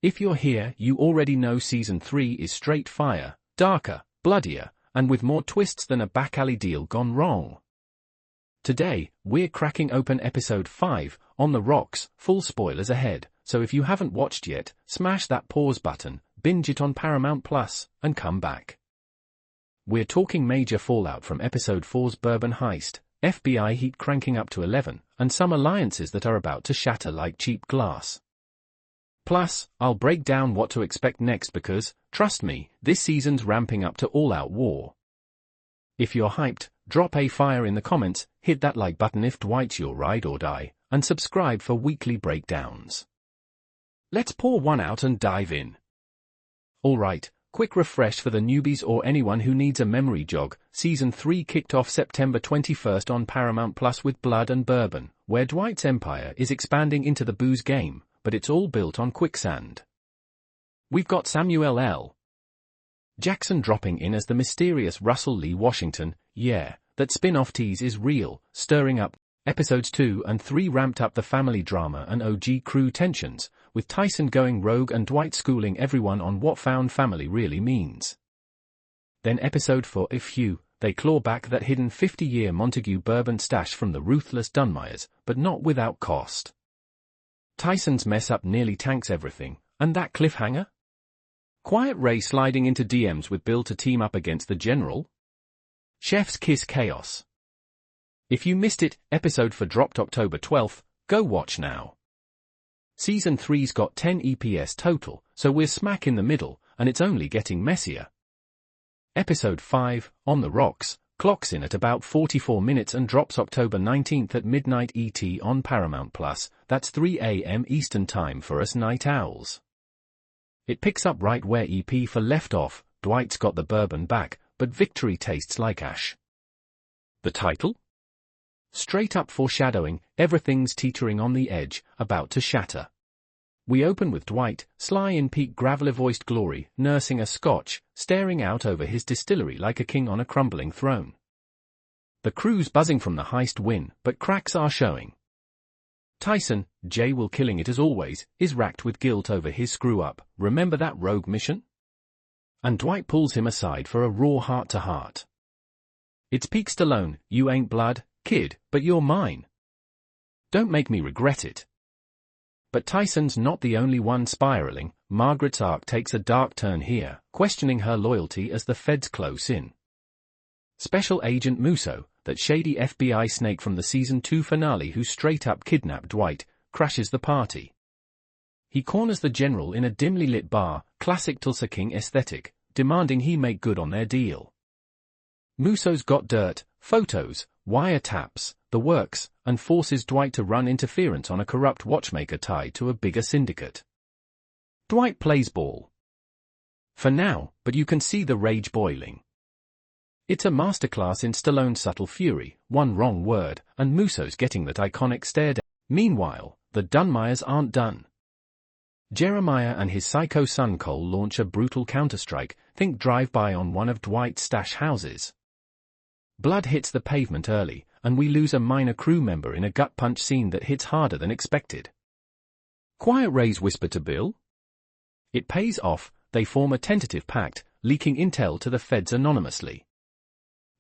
If you're here, you already know Season 3 is straight fire, darker, bloodier, and with more twists than a back alley deal gone wrong. Today, we're cracking open Episode 5, On the Rocks, full spoilers ahead, so if you haven't watched yet, smash that pause button, binge it on Paramount Plus, and come back. We're talking major fallout from Episode 4's Bourbon Heist, FBI heat cranking up to 11, and some alliances that are about to shatter like cheap glass. Plus, I'll break down what to expect next because, trust me, this season's ramping up to all-out war. If you're hyped, drop a fire in the comments, hit that like button if Dwight's your ride or die, and subscribe for weekly breakdowns. Let's pour one out and dive in. Alright, quick refresh for the newbies or anyone who needs a memory jog. Season 3 kicked off September 21st on Paramount Plus with Blood and Bourbon, where Dwight's empire is expanding into the booze game, but it's all built on quicksand. We've got Samuel L. Jackson dropping in as the mysterious Russell Lee Washington. Yeah, that spin-off tease is real, stirring up. Episodes 2 and 3 ramped up the family drama and OG crew tensions, with Tyson going rogue and Dwight schooling everyone on what found family really means. Then Episode 4, they claw back that hidden 50-year Montague bourbon stash from the ruthless Dunmires, but not without cost. Tyson's mess-up nearly tanks everything, and that cliffhanger? Quiet Ray sliding into DMs with Bill to team up against the General? Chef's kiss chaos. If you missed it, Episode 4 dropped October 12th, go watch now. Season 3's got 10 EPS total, so we're smack in the middle, and it's only getting messier. Episode 5, On the Rocks, clocks in at about 44 minutes and drops October 19th at midnight ET on Paramount Plus. That's 3 a.m. Eastern Time for us night owls. It picks up right where EP4 left off. Dwight's got the bourbon back, but victory tastes like ash. The title? Straight up foreshadowing, everything's teetering on the edge, about to shatter. We open with Dwight, sly in peak gravelly-voiced glory, nursing a scotch, staring out over his distillery like a king on a crumbling throne. The crew's buzzing from the heist win, but cracks are showing. Tyson, J. Will killing it as always, is racked with guilt over his screw-up. Remember that rogue mission? And Dwight pulls him aside for a raw heart-to-heart. It's peak Stallone, you ain't blood, kid, but you're mine. Don't make me regret it. But Tyson's not the only one spiraling. Margaret's arc takes a dark turn here, questioning her loyalty as the feds close in. Special Agent Musso, that shady FBI snake from the Season 2 finale who straight-up kidnapped Dwight, crashes the party. He corners the General in a dimly lit bar, classic Tulsa King aesthetic, demanding he make good on their deal. Musso's got dirt, photos, wiretaps, the works, and forces Dwight to run interference on a corrupt watchmaker tied to a bigger syndicate. Dwight plays ball. For now, but you can see the rage boiling. It's a masterclass in Stallone's subtle fury, one wrong word, and Musso's getting that iconic stare down. Meanwhile, the Dunmires aren't done. Jeremiah and his psycho son Cole launch a brutal counterstrike, think drive-by on one of Dwight's stash houses. Blood hits the pavement early, and we lose a minor crew member in a gut punch scene that hits harder than expected. Quiet Ray's whisper to Bill? It pays off. They form a tentative pact, leaking intel to the feds anonymously.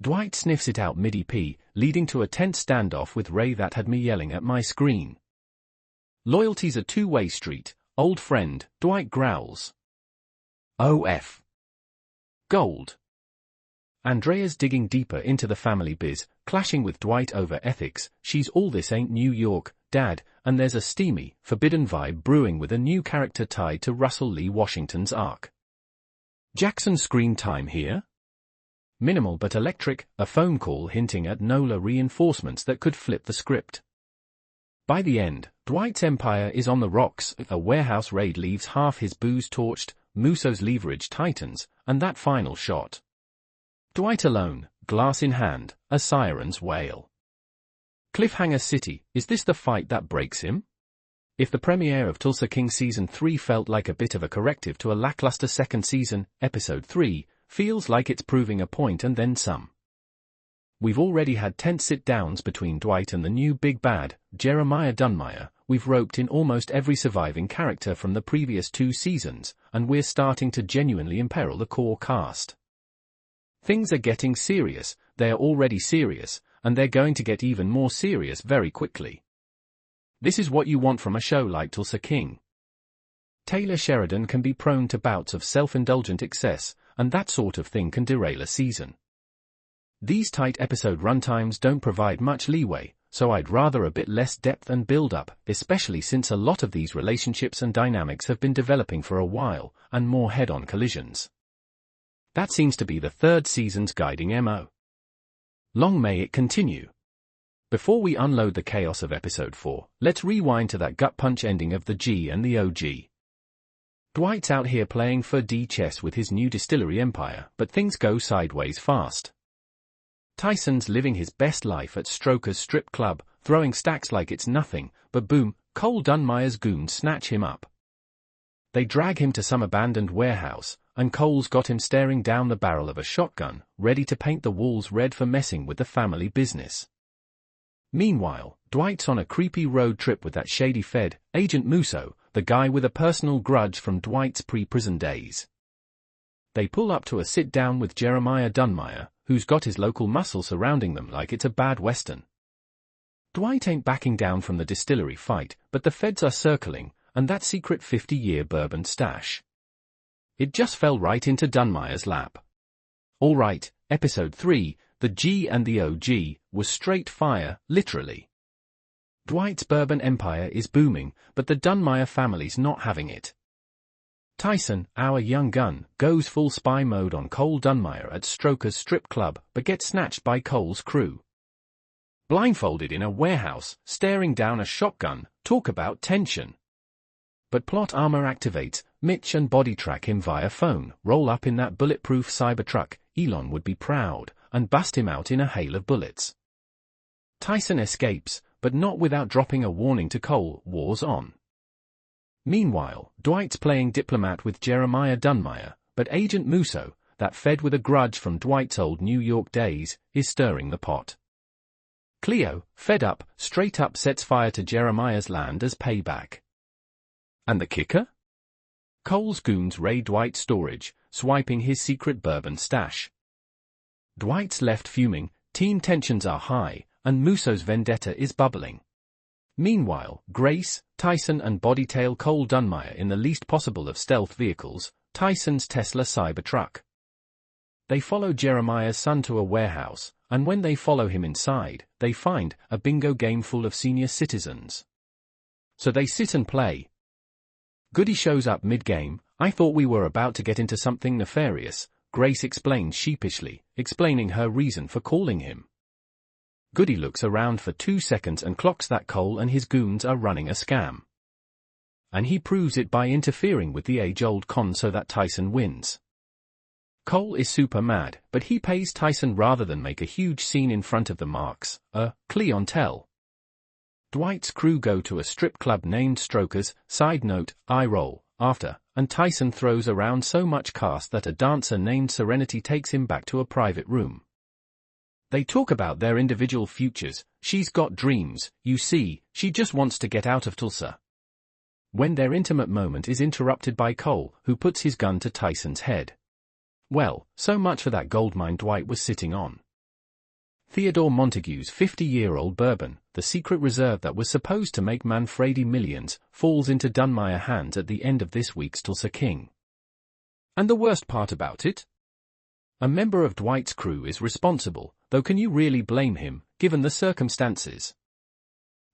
Dwight sniffs it out mid-EP, leading to a tense standoff with Ray that had me yelling at my screen. Loyalty's a two-way street, old friend, Dwight growls. OF. Gold. Andrea's digging deeper into the family biz, clashing with Dwight over ethics. She's all this ain't New York, Dad, and there's a steamy, forbidden vibe brewing with a new character tied to Russell Lee Washington's arc. Jackson's screen time here? Minimal but electric, a phone call hinting at NOLA reinforcements that could flip the script. By the end, Dwight's empire is on the rocks. A warehouse raid leaves half his booze torched, Musso's leverage tightens, and that final shot. Dwight alone, glass in hand, a siren's wail. Cliffhanger City, is this the fight that breaks him? If the premiere of Tulsa King Season 3 felt like a bit of a corrective to a lackluster second season, Episode 3 feels like it's proving a point and then some. We've already had tense sit-downs between Dwight and the new big bad, Jeremiah Dunmire, we've roped in almost every surviving character from the previous 2 seasons, and we're starting to genuinely imperil the core cast. Things are getting serious, they're already serious, and they're going to get even more serious very quickly. This is what you want from a show like Tulsa King. Taylor Sheridan can be prone to bouts of self-indulgent excess, and that sort of thing can derail a season. These tight episode runtimes don't provide much leeway, so I'd rather a bit less depth and build-up, especially since a lot of these relationships and dynamics have been developing for a while, and more head-on collisions. That seems to be the 3rd season's guiding MO. Long may it continue. Before we unload the chaos of episode 4, let's rewind to that gut-punch ending of the G and the OG. Dwight's out here playing 4D chess with his new distillery empire, but things go sideways fast. Tyson's living his best life at Stroker's strip club, throwing stacks like it's nothing, but boom, Cole Dunmire's goons snatch him up. They drag him to some abandoned warehouse, and Cole's got him staring down the barrel of a shotgun, ready to paint the walls red for messing with the family business. Meanwhile, Dwight's on a creepy road trip with that shady Fed, Agent Musso, the guy with a personal grudge from Dwight's pre-prison days. They pull up to a sit-down with Jeremiah Dunmire, who's got his local muscle surrounding them like it's a bad western. Dwight ain't backing down from the distillery fight, but the feds are circling, and that secret 50-year bourbon stash. It just fell right into Dunmire's lap. All right, episode 3, the G and the OG, was straight fire, literally. Dwight's bourbon empire is booming, but the Dunmire family's not having it. Tyson, our young gun, goes full spy mode on Cole Dunmire at Stroker's strip club, but gets snatched by Cole's crew. Blindfolded in a warehouse, staring down a shotgun, talk about tension. But plot armor activates, Mitch and body track him via phone, roll up in that bulletproof Cybertruck, Elon would be proud, and bust him out in a hail of bullets. Tyson escapes, but not without dropping a warning to Cole, war's on. Meanwhile, Dwight's playing diplomat with Jeremiah Dunmire, but Agent Musso, that Fed with a grudge from Dwight's old New York days, is stirring the pot. Cleo, fed up, straight up sets fire to Jeremiah's land as payback. And the kicker? Cole's goons raid Dwight's storage, swiping his secret bourbon stash. Dwight's left fuming, team tensions are high, and Musso's vendetta is bubbling. Meanwhile, Grace, Tyson and bodytail Cole Dunmire in the least possible of stealth vehicles, Tyson's Tesla Cybertruck. They follow Jeremiah's son to a warehouse, and when they follow him inside, they find a bingo game full of senior citizens. So they sit and play. Goody shows up mid-game. I thought we were about to get into something nefarious, Grace explains sheepishly, explaining her reason for calling him. Goody looks around for 2 seconds and clocks that Cole and his goons are running a scam. And he proves it by interfering with the age-old con so that Tyson wins. Cole is super mad, but he pays Tyson rather than make a huge scene in front of the marks, a clientele. Dwight's crew go to a strip club named Stroker's, side note, eye roll, after, and Tyson throws around so much cast that a dancer named Serenity takes him back to a private room. They talk about their individual futures. She's got dreams, you see, she just wants to get out of Tulsa. When their intimate moment is interrupted by Cole, who puts his gun to Tyson's head. Well, so much for that goldmine Dwight was sitting on. Theodore Montague's 50-year-old bourbon, the secret reserve that was supposed to make Manfredi millions, falls into Dunmire hands at the end of this week's Tulsa King. And the worst part about it? A member of Dwight's crew is responsible, though can you really blame him, given the circumstances?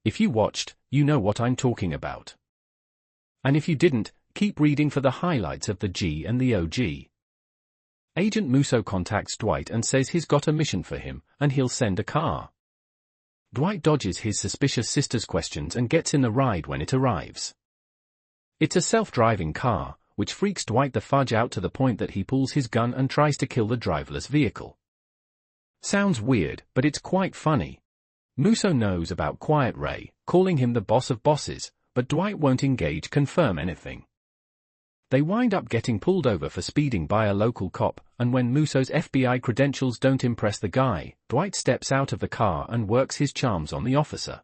If you watched, you know what I'm talking about. And if you didn't, keep reading for the highlights of the G and the OG. Agent Musso contacts Dwight and says he's got a mission for him, and he'll send a car. Dwight dodges his suspicious sister's questions and gets in the ride when it arrives. It's a self-driving car, which freaks Dwight the fudge out to the point that he pulls his gun and tries to kill the driverless vehicle. Sounds weird, but it's quite funny. Musso knows about Quiet Ray, calling him the boss of bosses, but Dwight won't confirm anything. They wind up getting pulled over for speeding by a local cop, and when Musso's FBI credentials don't impress the guy, Dwight steps out of the car and works his charms on the officer.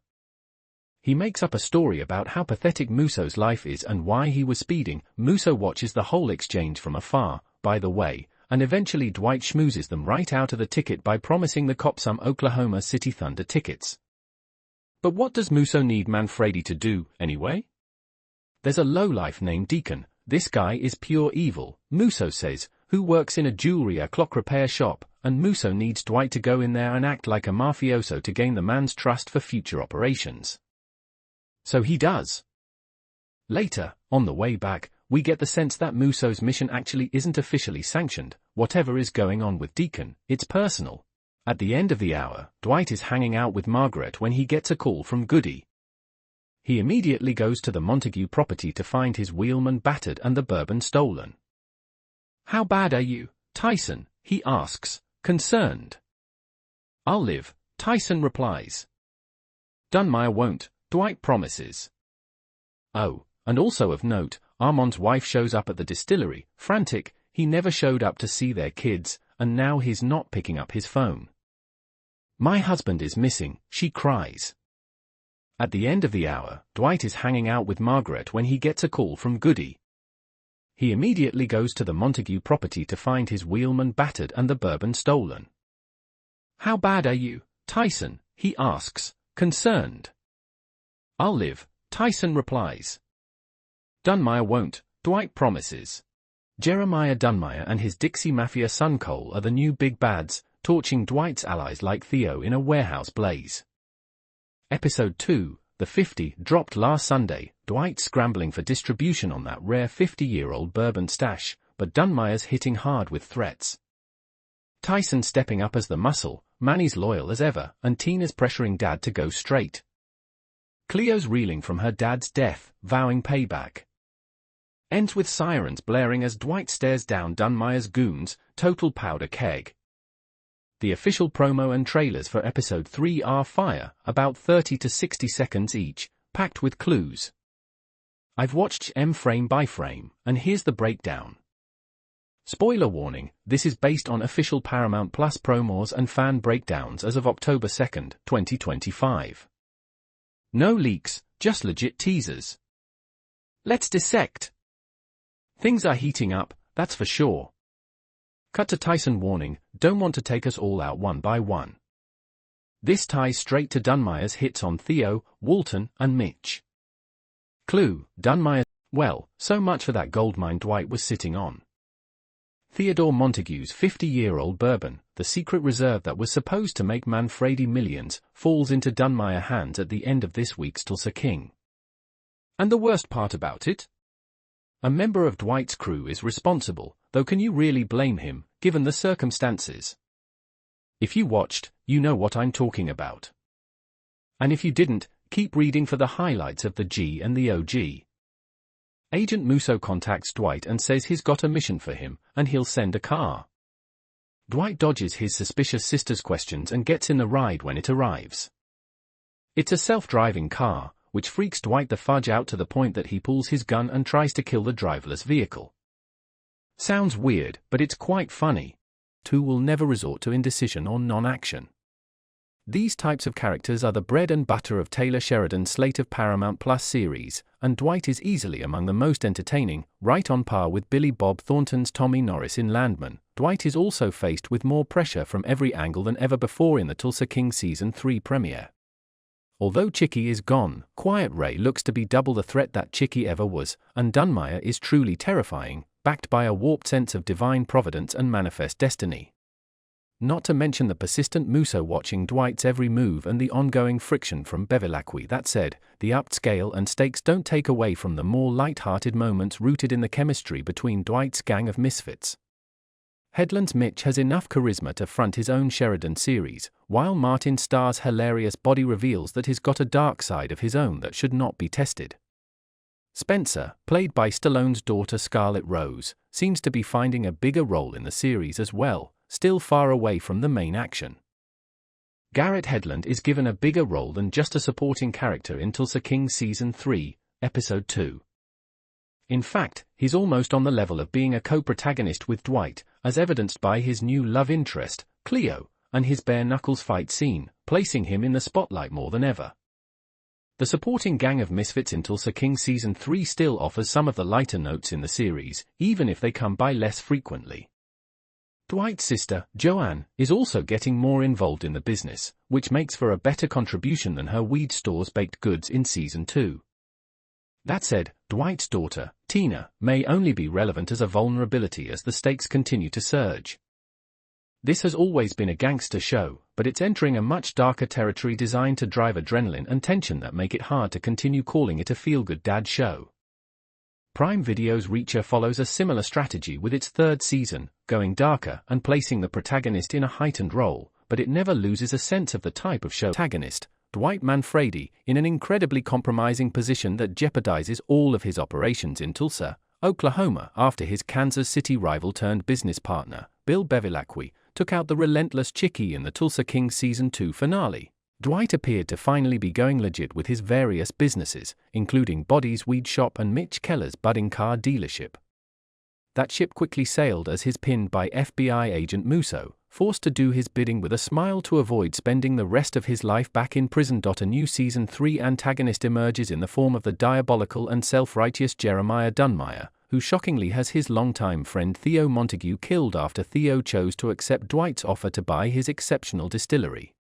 He makes up a story about how pathetic Musso's life is and why he was speeding. Musso watches the whole exchange from afar, by the way, and eventually Dwight schmoozes them right out of the ticket by promising the cop some Oklahoma City Thunder tickets. But what does Musso need Manfredi to do, anyway? There's a lowlife named Deacon. This guy is pure evil, Musso says, who works in a jewelry clock repair shop, and Musso needs Dwight to go in there and act like a mafioso to gain the man's trust for future operations. So he does. Later, on the way back, we get the sense that Musso's mission actually isn't officially sanctioned. Whatever is going on with Deacon, it's personal. At the end of the hour, Dwight is hanging out with Margaret when he gets a call from Goody. He immediately goes to the Montague property to find his wheelman battered and the bourbon stolen. "How bad are you, Tyson?" he asks, concerned. "I'll live," Tyson replies. "Dunmire won't," Dwight promises. Oh, and also of note, Armand's wife shows up at the distillery, frantic. He never showed up to see their kids, and now he's not picking up his phone. "My husband is missing," she cries. At the end of the hour, Dwight is hanging out with Margaret when he gets a call from Goody. He immediately goes to the Montague property to find his wheelman battered and the bourbon stolen. "How bad are you, Tyson?" he asks, concerned. "I'll live," Tyson replies. "Dunmire won't," Dwight promises. Jeremiah Dunmire and his Dixie Mafia son Cole are the new big bads, torching Dwight's allies like Theo in a warehouse blaze. Episode 2, The 50, dropped last Sunday. Dwight's scrambling for distribution on that rare 50-year-old bourbon stash, but Dunmire's hitting hard with threats. Tyson stepping up as the muscle, Manny's loyal as ever, and Tina's pressuring Dad to go straight. Cleo's reeling from her dad's death, vowing payback. Ends with sirens blaring as Dwight stares down Dunmire's goons, total powder keg. The official promo and trailers for episode 3 are fire, about 30 to 60 seconds each, packed with clues. I've watched them frame by frame, and here's the breakdown. Spoiler warning, this is based on official Paramount Plus promos and fan breakdowns as of October 2, 2025. No leaks, just legit teasers. Let's dissect. Things are heating up, that's for sure. Cut to Tyson warning, don't want to take us all out one by one. This ties straight to Dunmire's hits on Theo, Walton, and Mitch. Clue, Dunmire, well, so much for that goldmine Dwight was sitting on. Theodore Montague's 50-year-old bourbon, the secret reserve that was supposed to make Manfredi millions, falls into Dunmire hands at the end of this week's Tulsa King. And the worst part about it? A member of Dwight's crew is responsible, though can you really blame him, given the circumstances? If you watched, you know what I'm talking about. And if you didn't, keep reading for the highlights of the G and the OG. Agent Musso contacts Dwight and says he's got a mission for him, and he'll send a car. Dwight dodges his suspicious sister's questions and gets in the ride when it arrives. It's a self-driving car, which freaks Dwight the fudge out to the point that he pulls his gun and tries to kill the driverless vehicle. Sounds weird, but it's quite funny. Two will never resort to indecision or non-action. These types of characters are the bread and butter of Taylor Sheridan's slate of Paramount Plus series, and Dwight is easily among the most entertaining, right on par with Billy Bob Thornton's Tommy Norris in Landman. Dwight is also faced with more pressure from every angle than ever before in the Tulsa King Season 3 premiere. Although Chicky is gone, Quiet Ray looks to be double the threat that Chicky ever was, and Dunmire is truly terrifying, backed by a warped sense of divine providence and manifest destiny. Not to mention the persistent Musso watching Dwight's every move and the ongoing friction from Bevilacqua. That said, the upped scale and stakes don't take away from the more light-hearted moments rooted in the chemistry between Dwight's gang of misfits. Headland's Mitch has enough charisma to front his own Sheridan series, while Martin Starr's hilarious body reveals that he's got a dark side of his own that should not be tested. Spencer, played by Stallone's daughter Scarlett Rose, seems to be finding a bigger role in the series as well, still far away from the main action. Garrett Hedlund is given a bigger role than just a supporting character in Tulsa King Season 3, Episode 2. In fact, he's almost on the level of being a co-protagonist with Dwight, as evidenced by his new love interest, Cleo, and his bare-knuckles fight scene, placing him in the spotlight more than ever. The supporting gang of misfits in Tulsa King Season 3 still offers some of the lighter notes in the series, even if they come by less frequently. Dwight's sister, Joanne, is also getting more involved in the business, which makes for a better contribution than her weed store's baked goods in Season 2. That said, Dwight's daughter, Tina, may only be relevant as a vulnerability as the stakes continue to surge. This has always been a gangster show, but it's entering a much darker territory designed to drive adrenaline and tension that make it hard to continue calling it a feel-good dad show. Prime Video's Reacher follows a similar strategy with its third season, going darker and placing the protagonist in a heightened role, but it never loses a sense of the type of show protagonist, Dwight Manfredi, in an incredibly compromising position that jeopardizes all of his operations in Tulsa, Oklahoma, after his Kansas City rival turned business partner, Bill Bevilacqua, took out the relentless Chicky in the Tulsa King Season 2 finale. Dwight appeared to finally be going legit with his various businesses, including Body's weed shop and Mitch Keller's budding car dealership. That ship quickly sailed as he's pinned by FBI agent Musso, forced to do his bidding with a smile to avoid spending the rest of his life back in prison. A new Season 3 antagonist emerges in the form of the diabolical and self-righteous Jeremiah Dunmire, who shockingly has his longtime friend Theo Montague killed after Theo chose to accept Dwight's offer to buy his exceptional distillery.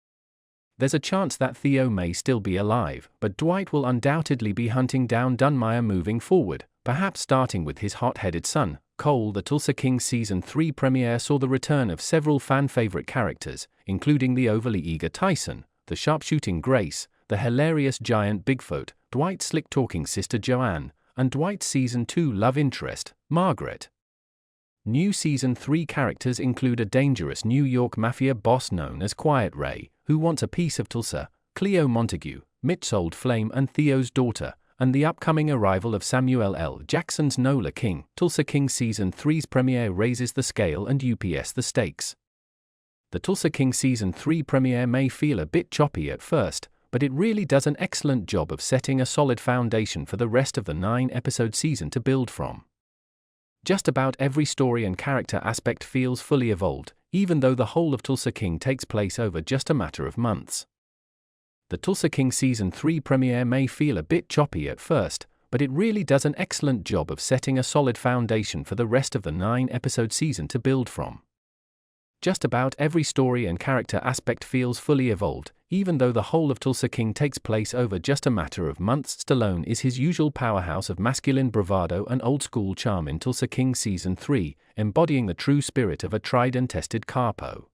There's a chance that Theo may still be alive, but Dwight will undoubtedly be hunting down Dunmire moving forward, perhaps starting with his hot-headed son, Cole. The Tulsa King Season 3 premiere saw the return of several fan-favorite characters, including the overly eager Tyson, the sharpshooting Grace, the hilarious giant Bigfoot, Dwight's slick-talking sister Joanne, and Dwight's Season 2 love interest, Margaret. New Season 3 characters include a dangerous New York mafia boss known as Quiet Ray, who wants a piece of Tulsa, Cleo Montague, Mitch's old flame and Theo's daughter, and the upcoming arrival of Samuel L. Jackson's Nola King. Tulsa King Season 3's premiere raises the scale and UPS the stakes. The Tulsa King Season 3 premiere may feel a bit choppy at first, but it really does an excellent job of setting a solid foundation for the rest of the 9-episode season to build from. Just about every story and character aspect feels fully evolved, even though the whole of Tulsa King takes place over just a matter of months. The Tulsa King Season 3 premiere may feel a bit choppy at first, but it really does an excellent job of setting a solid foundation for the rest of the 9-episode season to build from. Just about every story and character aspect feels fully evolved, even though the whole of Tulsa King takes place over just a matter of months. Stallone is his usual powerhouse of masculine bravado and old-school charm in Tulsa King Season 3, embodying the true spirit of a tried and tested capo.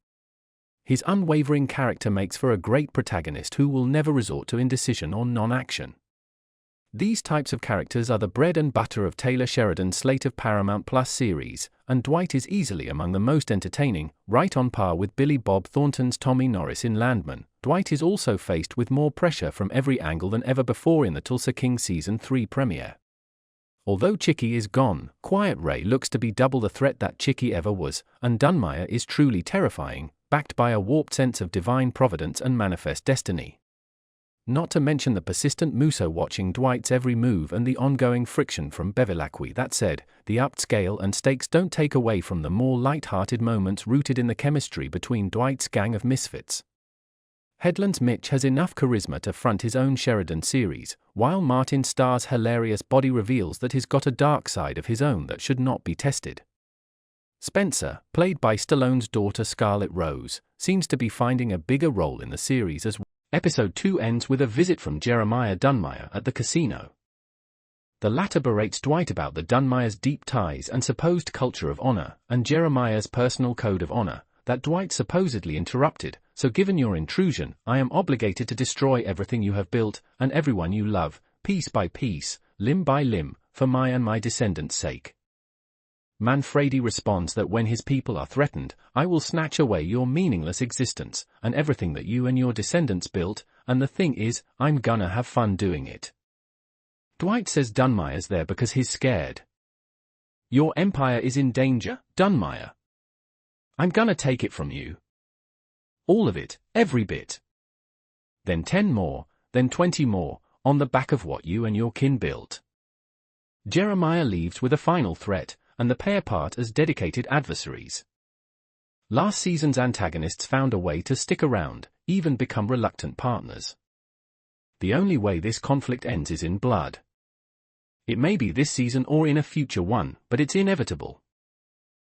His unwavering character makes for a great protagonist who will never resort to indecision or non-action. These types of characters are the bread and butter of Taylor Sheridan's slate of Paramount Plus series, and Dwight is easily among the most entertaining, right on par with Billy Bob Thornton's Tommy Norris in Landman. Dwight is also faced with more pressure from every angle than ever before in the Tulsa King Season 3 premiere. Although Chicky is gone, Quiet Ray looks to be double the threat that Chicky ever was, and Dunmire is truly terrifying, backed by a warped sense of divine providence and manifest destiny. Not to mention the persistent Musso watching Dwight's every move and the ongoing friction from Bevilacqua. That said, the upped scale and stakes don't take away from the more light-hearted moments rooted in the chemistry between Dwight's gang of misfits. Headland's Mitch has enough charisma to front his own Sheridan series, while Martin Starr's hilarious body reveals that he's got a dark side of his own that should not be tested. Spencer, played by Stallone's daughter Scarlett Rose, seems to be finding a bigger role in the series as well. Episode 2 ends with a visit from Jeremiah Dunmire at the casino. The latter berates Dwight about the Dunmires' deep ties and supposed culture of honor, and Jeremiah's personal code of honor, that Dwight supposedly interrupted. So given your intrusion, I am obligated to destroy everything you have built, and everyone you love, piece by piece, limb by limb, for my and my descendants' sake. Manfredi responds that when his people are threatened, I will snatch away your meaningless existence, and everything that you and your descendants built, and the thing is, I'm gonna have fun doing it. Dwight says Dunmire's there because he's scared. Your empire is in danger, Dunmire. I'm gonna take it from you. All of it, every bit. Then 10 more, then 20 more, on the back of what you and your kin built. Jeremiah leaves with a final threat, and the pair part as dedicated adversaries. Last season's antagonists found a way to stick around, even become reluctant partners. The only way this conflict ends is in blood. It may be this season or in a future one, but it's inevitable.